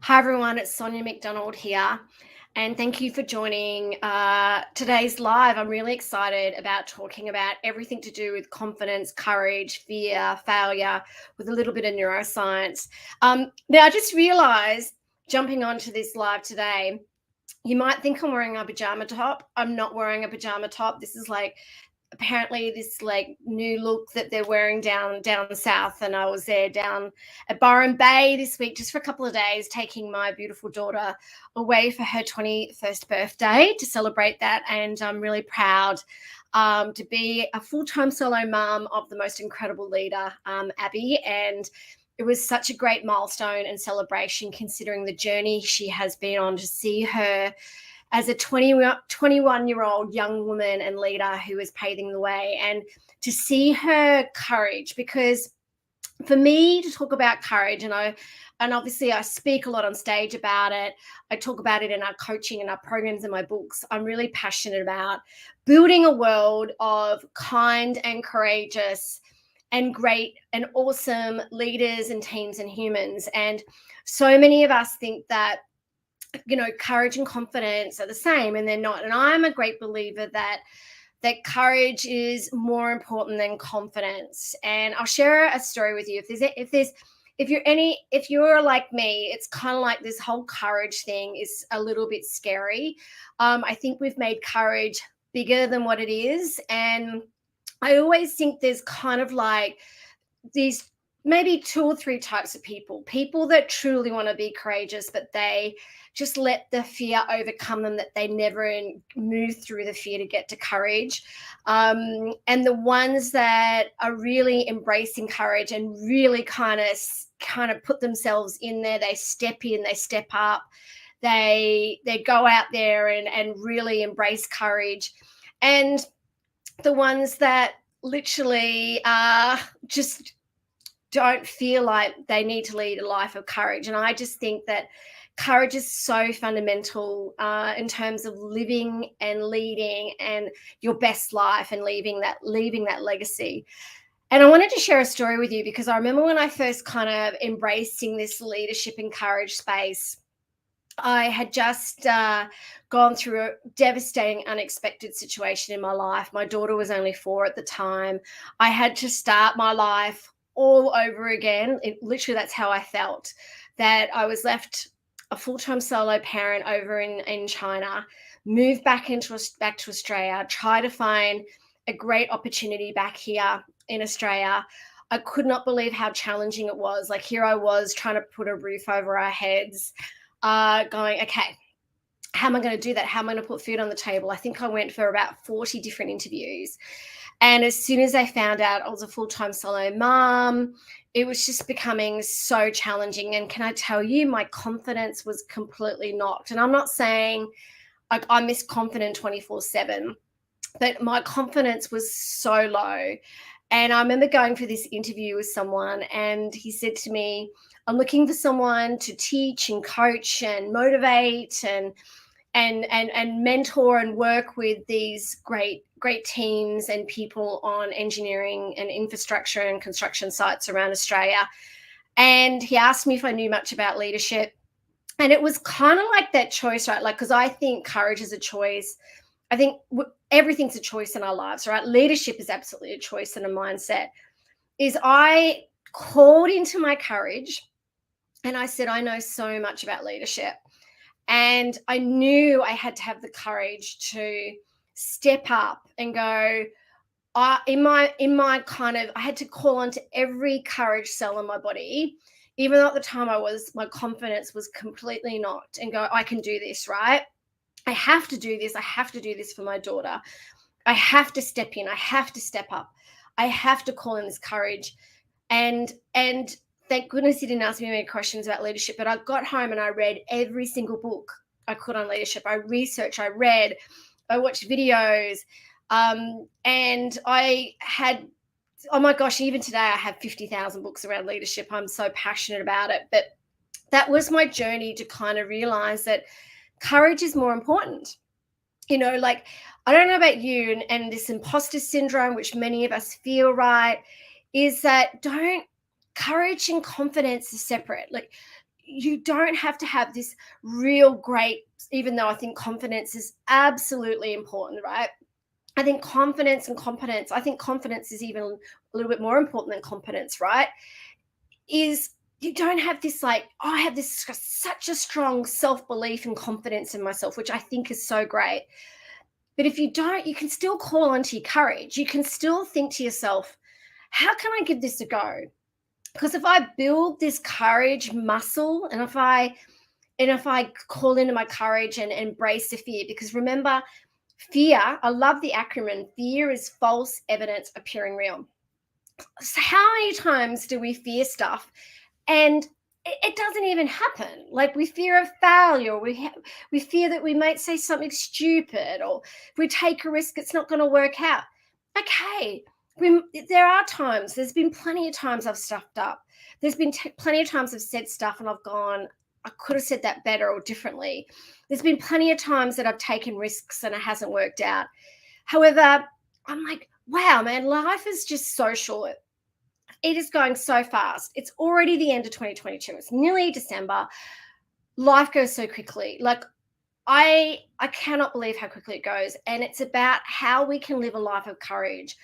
Hi everyone, it's Sonia McDonald here, and thank you for joining today's live. I'm really excited about talking about everything to do with confidence, courage, fear, failure, with a little bit of neuroscience. Now, I just realized jumping onto this live today, you might think I'm wearing a pajama top. I'm not wearing a pajama top. This is like apparently this like new look that they're wearing down south, and I was there down at Byron Bay this week just for a couple of days, taking my beautiful daughter away for her 21st birthday to celebrate that. And I'm really proud to be a full-time solo mom of the most incredible leader, Abby. And it was such a great milestone and celebration considering the journey she has been on, to see her as a 21-year-old young woman and leader who is paving the way, and to see her courage. Because for me to talk about courage, and obviously I speak a lot on stage about it, I talk about it in our coaching and our programs and my books. I'm really passionate about building a world of kind and courageous and great and awesome leaders and teams and humans. And so many of us think that courage and confidence are the same, and they're not. And I'm a great believer that courage is more important than confidence. And I'll share a story with you. If you're like me, it's kind of like this whole courage thing is a little bit scary. I think we've made courage bigger than what it is. And I always think there's kind of like these maybe two or three types of people that truly want to be courageous, but they just let the fear overcome them, that they never move through the fear to get to courage. And the ones that are really embracing courage and really kind of put themselves in there, they step in, they step up, they go out there and really embrace courage. And the ones that literally just don't feel like they need to lead a life of courage. And I just think that courage is so fundamental in terms of living and leading and your best life and leaving that legacy. And I wanted to share a story with you, because I remember when I first kind of embracing this leadership and courage space, I had just gone through a devastating, unexpected situation in my life. My daughter was only 4 at the time. I had to start my life all over again. Literally, that's how I felt, that I was left a full-time solo parent over in China, moved back to Australia, try to find a great opportunity back here in Australia. I could not believe how challenging it was. Like, here I was trying to put a roof over our heads, going, okay, how am I going to do that? How am I going to put food on the table? I think I went for about 40 different interviews. And as soon as I found out I was a full-time solo mom, it was just becoming so challenging. And can I tell you, my confidence was completely knocked. And I'm not saying I'm Miss Confident 24/7, but my confidence was so low. And I remember going for this interview with someone, and he said to me, I'm looking for someone to teach and coach and motivate and mentor and work with these great teams and people on engineering and infrastructure and construction sites around Australia. And he asked me if I knew much about leadership. And it was kind of like that choice, right? Like, because I think courage is a choice. I think everything's a choice in our lives, right? Leadership is absolutely a choice and a mindset. I called into my courage and I said, I know so much about leadership. And I knew I had to have the courage to step up and go, in my kind of, I had to call onto every courage cell in my body, even though at the time my confidence was completely knocked, and go, I can do this, right? I have to do this. I have to do this for my daughter. I have to step in. I have to step up. I have to call in this courage. And thank goodness he didn't ask me many questions about leadership, but I got home and I read every single book I could on leadership. I researched, I read, I watched videos, and I had, oh my gosh, even today I have 50,000 books around leadership. I'm so passionate about it. But that was my journey to kind of realize that courage is more important. Like, I don't know about you, and this imposter syndrome, which many of us feel, right, is that courage and confidence are separate. Like, you don't have to have this real great, even though I think confidence is absolutely important, right? I think confidence and competence, I think confidence is even a little bit more important than competence, right? Is you don't have this like, oh, I have this such a strong self-belief and confidence in myself, which I think is so great. But if you don't, you can still call onto your courage. You can still think to yourself, how can I give this a go? Because if I build this courage muscle, and if I call into my courage and embrace the fear, because remember, fear, I love the acronym, fear is false evidence appearing real. So how many times do we fear stuff and it doesn't even happen? Like we fear of failure, we fear that we might say something stupid, or if we take a risk, it's not going to work out. Okay, there are times, there's been plenty of times I've stuffed up. There's been plenty of times I've said stuff and I've gone, I could have said that better or differently. There's been plenty of times that I've taken risks and it hasn't worked out. However, I'm like, wow, man, life is just so short. It is going so fast. It's already the end of 2022. It's nearly December. Life goes so quickly. Like I cannot believe how quickly it goes. And it's about how we can live a life of courage.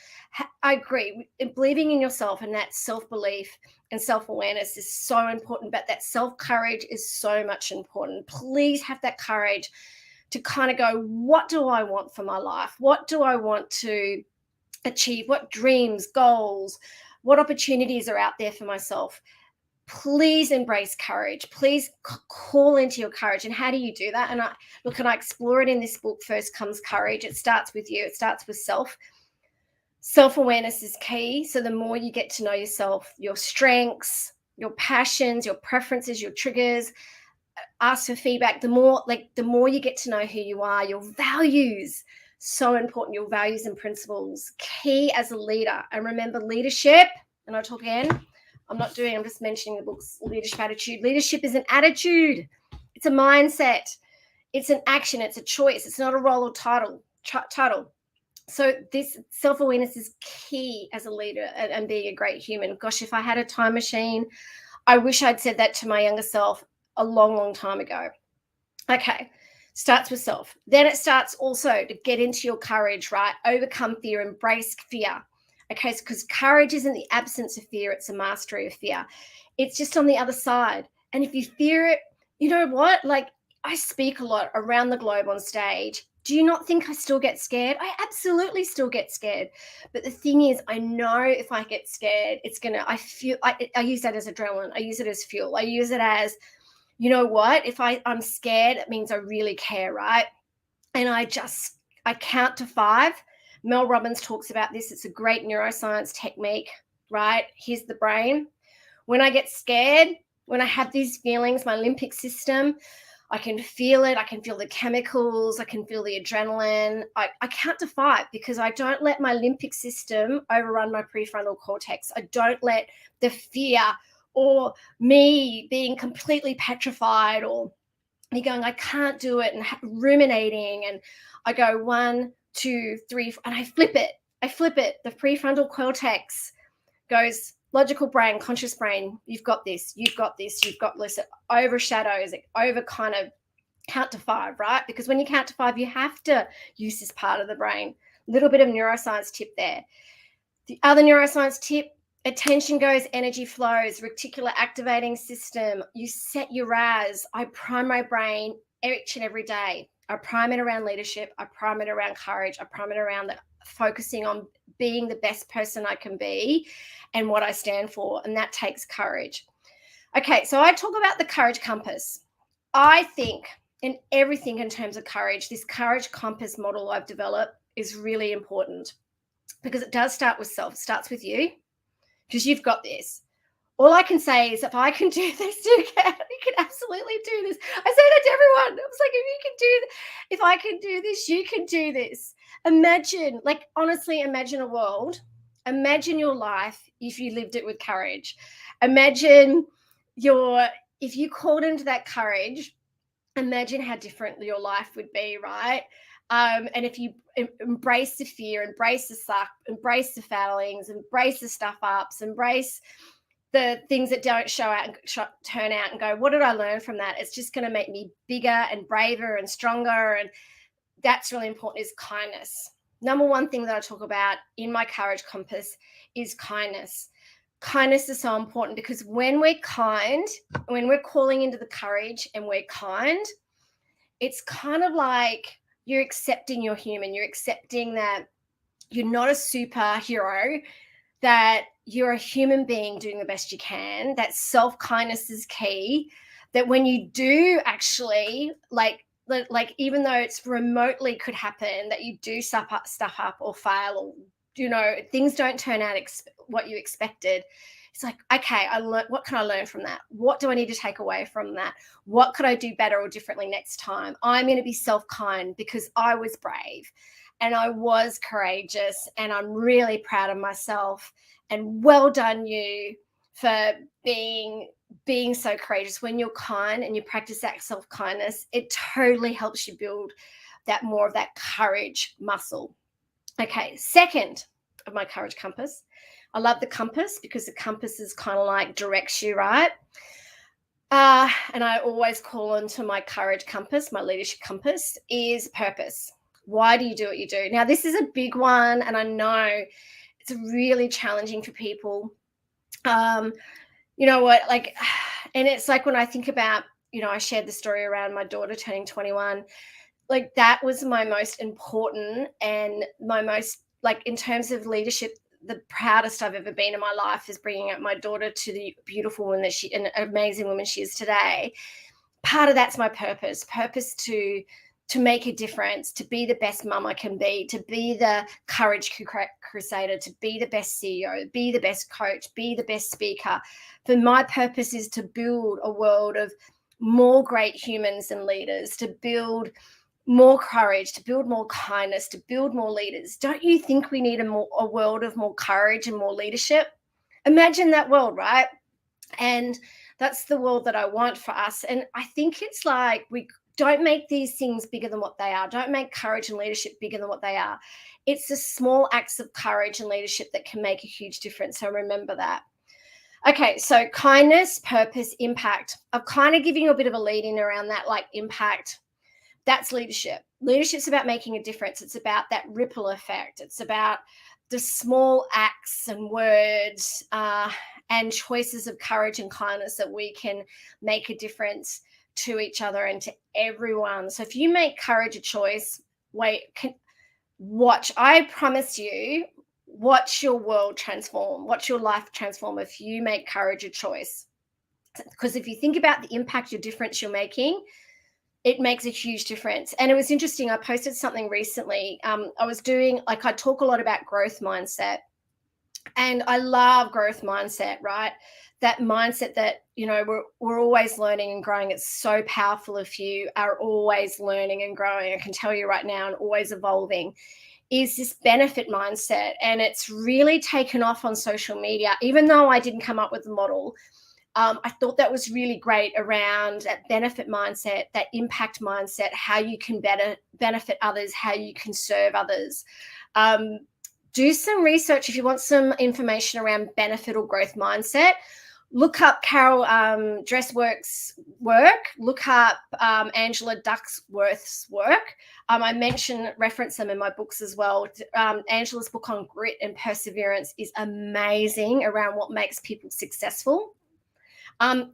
I agree. Believing in yourself and that self-belief and self-awareness is so important, but that self-courage is so much important. Please have that courage to kind of go, what do I want for my life? What do I want to achieve? What dreams, goals, what opportunities are out there for myself? Please embrace courage. Please call into your courage. And how do you do that? And I explore it in this book, First Comes Courage. It starts with you. It starts with self. Self-awareness is key. So the more you get to know yourself, your strengths, your passions, your preferences, your triggers, ask for feedback, the more you get to know who you are, your values, so important, your values and principles, key as a leader. And remember, leadership, and I talk again, I'm just mentioning the book's leadership attitude. Leadership is an attitude. It's a mindset. It's an action. It's a choice. It's not a role or title. So this self-awareness is key as a leader and being a great human. Gosh, if I had a time machine, I wish I'd said that to my younger self a long, long time ago. Okay, starts with self. Then it starts also to get into your courage, right? Overcome fear, embrace fear. Okay, because courage isn't the absence of fear, it's a mastery of fear. It's just on the other side. And if you fear it, you know what? Like I speak a lot around the globe on stage. Do you not think I still get scared? I absolutely still get scared. But the thing is, I know if I get scared, I use that as adrenaline. I use it as fuel. I use it as, you know what? If I'm scared, it means I really care, right? And I count to 5. Mel Robbins talks about this. It's a great neuroscience technique, right? Here's the brain. When I get scared, when I have these feelings, my limbic system, I can feel it. I can feel the chemicals. I can feel the adrenaline. I count to 5 because I don't let my limbic system overrun my prefrontal cortex. I don't let the fear or me being completely petrified or me going, I can't do it, and ruminating. And I go 1, 2, 3, and I flip it. The prefrontal cortex goes, logical brain, conscious brain, you've got this. It overshadows, it over kind of count to 5, right? Because when you count to 5, you have to use this part of the brain. Little bit of neuroscience tip there. The other neuroscience tip, attention goes, energy flows, reticular activating system. You set your RAS. I prime my brain each and every day. I prime it around leadership. I prime it around courage. I prime it around focusing on being the best person I can be and what I stand for. And that takes courage. Okay, so I talk about the courage compass. I think in everything in terms of courage, this courage compass model I've developed is really important because it does start with self. It starts with you because you've got this. All I can say is if I can do this, you can absolutely do this. I say that to everyone. I was like, if I can do this, you can do this. Imagine, like honestly, imagine a world. Imagine your life if you lived it with courage. Imagine if you called into that courage, imagine how different your life would be, right? And if you embrace the fear, embrace the suck, embrace the failings, embrace the stuff ups, embrace the things that don't show out and turn out and go, what did I learn from that? It's just going to make me bigger and braver and stronger. And that's really important, is kindness. Number one thing that I talk about in my courage compass is kindness. Kindness is so important because when we're kind, when we're calling into the courage and we're kind, it's kind of like you're accepting you're human. You're accepting that you're not a superhero, that you're a human being doing the best you can, that self-kindness is key, that when you do actually even though it's remotely could happen that you do stuff up or fail, or things don't turn out what you expected, it's like, okay, what can I learn from that? What do I need to take away from that? What could I do better or differently next time? I'm going to be self-kind because I was brave and I was courageous, and I'm really proud of myself. And well done you for being so courageous. When you're kind and you practice that self-kindness, it totally helps you build that more of that courage muscle. Okay, second of my courage compass. I love the compass because the compass is kind of like directs you, right? And I always call onto my courage compass, my leadership compass, is purpose. Why do you do what you do? Now, this is a big one, and I know it's really challenging for people. You know what? And it's like when I think about, I shared the story around my daughter turning 21. Like, that was my most important and my most, like, in terms of leadership, the proudest I've ever been in my life is bringing up my daughter to the beautiful woman an amazing woman she is today. Part of that's my purpose to make a difference, to be the best mum I can be, to be the courage crusader, to be the best CEO, be the best coach, be the best speaker. For my purpose is to build a world of more great humans and leaders, to build more courage, to build more kindness, to build more leaders. Don't you think we need a world of more courage and more leadership? Imagine that world, right? And that's the world that I want for us. And I think it's like, we don't make these things bigger than what they are. Don't make courage and leadership bigger than what they are. It's the small acts of courage and leadership that can make a huge difference. So remember that. Okay, so kindness, purpose, impact. I've kind of given you a bit of a lead in around that, like impact. That's leadership. Leadership's about making a difference. It's about that ripple effect. It's about the small acts and words and choices of courage and kindness that we can make a difference to each other and to everyone. So if you make courage a choice, watch. I promise you, watch your world transform. Watch your life transform if you make courage a choice. Because if you think about the impact, your difference you're making, it makes a huge difference. And it was interesting. I posted something recently. I talk a lot about growth mindset, and I love growth mindset, right? That mindset that, we're always learning and growing. It's so powerful if you are always learning and growing. I can tell you right now, and always evolving, is this benefit mindset. And it's really taken off on social media, even though I didn't come up with the model. I thought that was really great around that benefit mindset, that impact mindset, how you can better benefit others, how you can serve others. Do some research if you want some information around benefit or growth mindset. Look up Carol Dressworth's work. Look up Angela Duckworth's work. I reference them in my books as well. Angela's book on grit and perseverance is amazing around what makes people successful.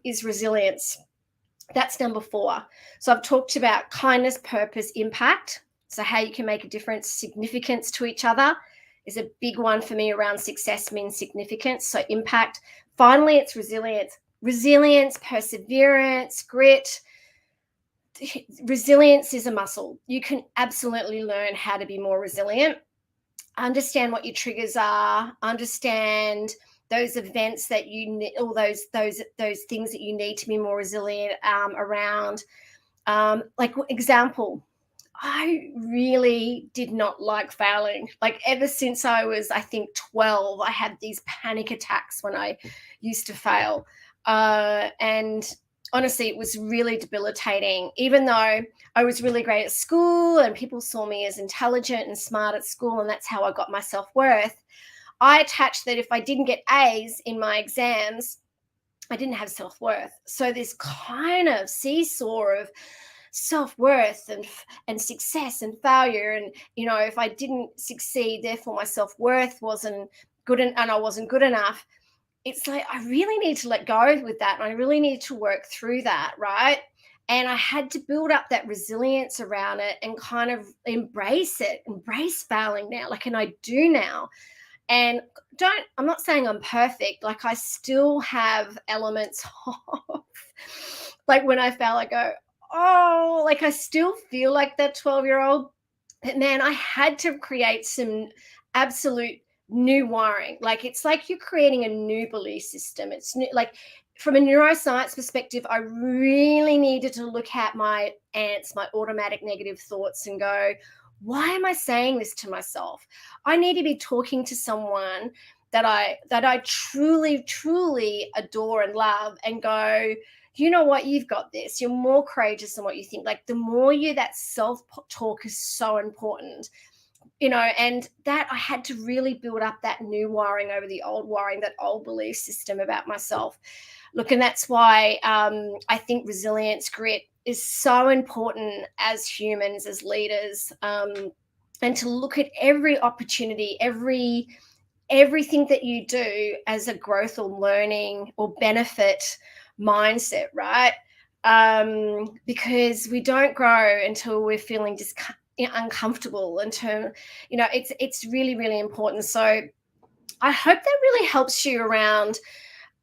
Is resilience. That's number 4. So I've talked about kindness, purpose, impact. So how you can make a difference. Significance to each other is a big one for me around success means significance. So impact. Finally, it's resilience. Resilience, perseverance, grit. Resilience is a muscle. You can absolutely learn how to be more resilient. Understand what your triggers are. Understand those events that you need, all those things that you need to be more resilient around. Like example, I really did not like failing. Like ever since I was, I think 12, I had these panic attacks when I used to fail. And honestly, it was really debilitating, even though I was really great at school and people saw me as intelligent and smart at school, and that's how I got my self-worth. I attached that if I didn't get A's in my exams, I didn't have self-worth. So this kind of seesaw of self-worth and success and failure, and if I didn't succeed, therefore my self-worth wasn't good, and I wasn't good enough. It's like I really need to let go with that, and I really need to work through that, right? And I had to build up that resilience around it and kind of embrace failing now, like, and I do now. And I'm not saying I'm perfect. Like, I still have elements of, like, when I fail, I go, oh, like, I still feel like that 12-year-old. But man, I had to create some absolute new wiring. Like, it's like you're creating a new belief system. It's new, like, from a neuroscience perspective, I really needed to look at my ants, my automatic negative thoughts, and go, why am I saying this to myself? I need to be talking to someone that I truly, truly adore and love, and go, you know what, you've got this. You're more courageous than what you think. Like, the more that self-talk is so important. And that I had to really build up that new wiring over the old wiring, that old belief system about myself. Look, and that's why I think resilience, grit is so important as humans, as leaders, and to look at every opportunity, everything that you do as a growth or learning or benefit mindset, right? Because we don't grow until we're feeling uncomfortable. It's really, really important. So I hope that really helps you around.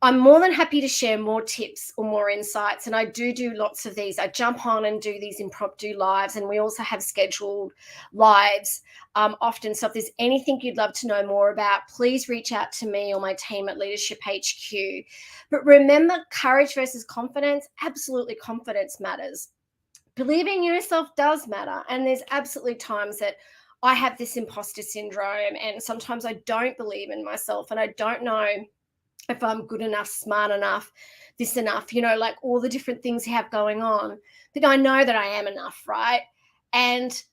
I'm more than happy to share more tips or more insights. And I do lots of these. I jump on and do these impromptu lives. And we also have scheduled lives often. So if there's anything you'd love to know more about, please reach out to me or my team at Leadership HQ. But remember, courage versus confidence, absolutely confidence matters. Believing in yourself does matter. And there's absolutely times that I have this imposter syndrome, and sometimes I don't believe in myself, and I don't know if I'm good enough, smart enough, this enough, like all the different things you have going on. But I know that I am enough, right? And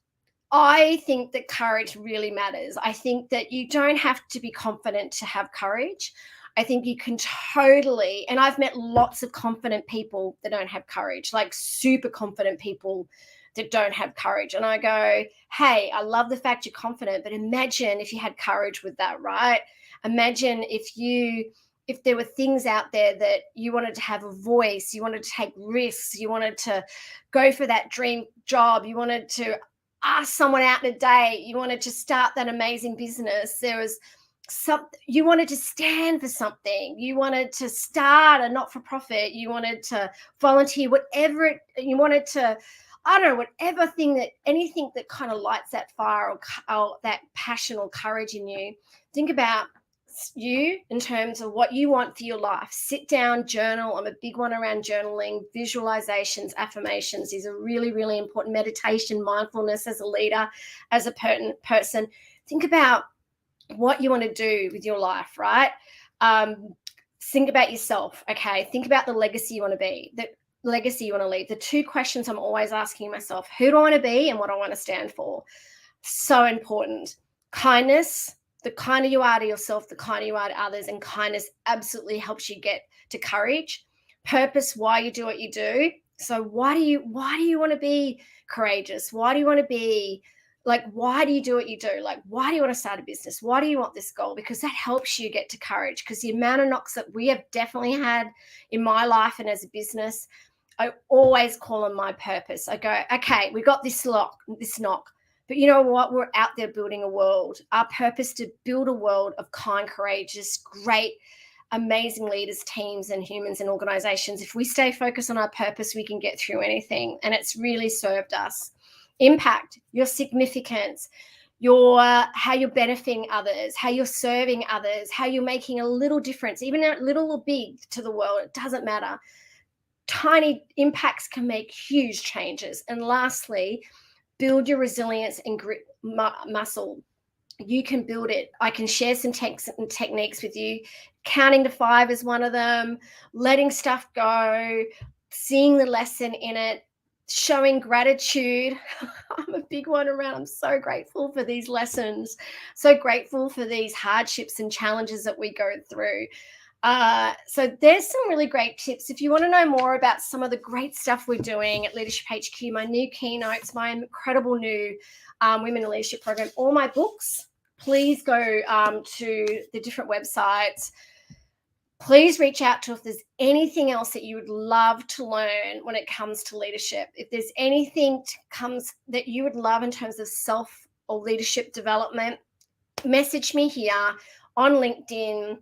I think that courage really matters. I think that you don't have to be confident to have courage. I think you can totally, and I've met lots of confident people that don't have courage, like super confident people that don't have courage. And I go, hey, I love the fact you're confident, but imagine if you had courage with that, right? Imagine if there were things out there that you wanted to have a voice, you wanted to take risks, you wanted to go for that dream job, you wanted to ask someone out in a date, you wanted to start that amazing business, there was you wanted to stand for something, you wanted to start a not-for-profit, you wanted to volunteer, whatever you wanted to, I don't know, whatever thing, anything that kind of lights that fire or that passion or courage in you. Think about you in terms of what you want for your life. Sit down, journal. I'm a big one around journaling, visualizations, affirmations. These are really, really important. Meditation, mindfulness as a leader, as a person. Think about what you want to do with your life, right? Think about yourself, okay? Think about the legacy you want to be, the legacy you want to leave. The two questions I'm always asking myself: who do I want to be and what I want to stand for? So important. Kindness, the kinder you are to yourself, the kinder you are to others, and kindness absolutely helps you get to courage. Purpose, why you do what you do. So why do you want to be courageous? Why do you want to be, like, why do you do what you do? Like, why do you want to start a business? Why do you want this goal? Because that helps you get to courage. Because the amount of knocks that we have definitely had in my life and as a business, I always call on my purpose. I go, okay, we got this knock, but you know what? We're out there building a world. Our purpose to build a world of kind, courageous, great, amazing leaders, teams, and humans and organizations. If we stay focused on our purpose, we can get through anything. And it's really served us. Impact, your significance, how you're benefiting others, how you're serving others, how you're making a little difference, even a little or big, to the world. It doesn't matter. Tiny impacts can make huge changes. And lastly, build your resilience and grit muscle. You can build it. I can share some techniques with you. Counting to 5 is one of them. Letting stuff go, seeing the lesson in it, showing gratitude. I'm a big one around. I'm so grateful for these lessons, so grateful for these hardships and challenges that we go through. So there's some really great tips. If you want to know more about some of the great stuff we're doing at Leadership HQ, my new keynotes, my incredible new Women in Leadership program, all my books, please go to the different websites. Please reach out to if there's anything else that you would love to learn when it comes to leadership. If there's anything that you would love in terms of self or leadership development, message me here on LinkedIn,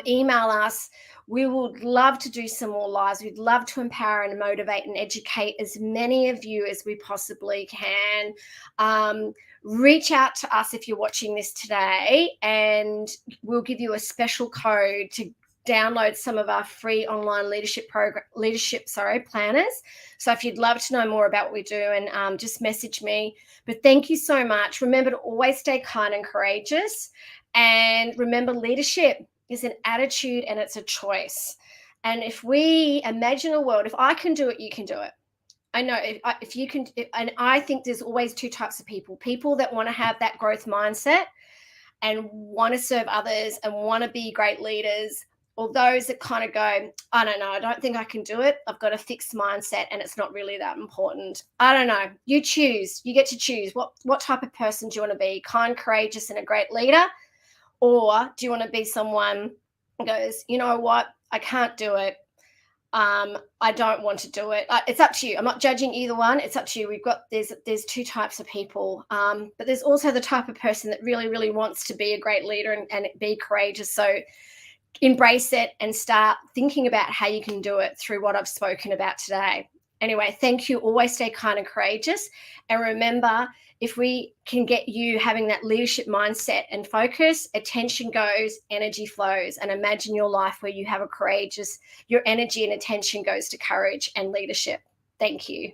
email us. We would love to do some more lives. We'd love to empower and motivate and educate as many of you as we possibly can. Reach out to us if you're watching this today, and we'll give you a special code to download some of our free online leadership planners. So if you'd love to know more about what we do, and just message me. But thank you so much. Remember to always stay kind and courageous. And remember, leadership is an attitude and it's a choice. And if we imagine a world, if I can do it, you can do it. I know if you can, and I think there's always two types of people that want to have that growth mindset and want to serve others and want to be great leaders, or those that kind of go, I don't know, I don't think I can do it. I've got a fixed mindset and it's not really that important. I don't know. You choose. You get to choose. What type of person do you want to be? Kind, courageous, and a great leader? Or do you want to be someone who goes, you know what? I can't do it. I don't want to do it. It's up to you. I'm not judging either one. It's up to you. There's two types of people, but there's also the type of person that really, really wants to be a great leader and be courageous. So embrace it and start thinking about how you can do it through what I've spoken about today. Anyway, thank you. Always stay kind and courageous. And remember, if we can get you having that leadership mindset and focus, attention goes, energy flows. And imagine your life where you have your energy and attention goes to courage and leadership. Thank you.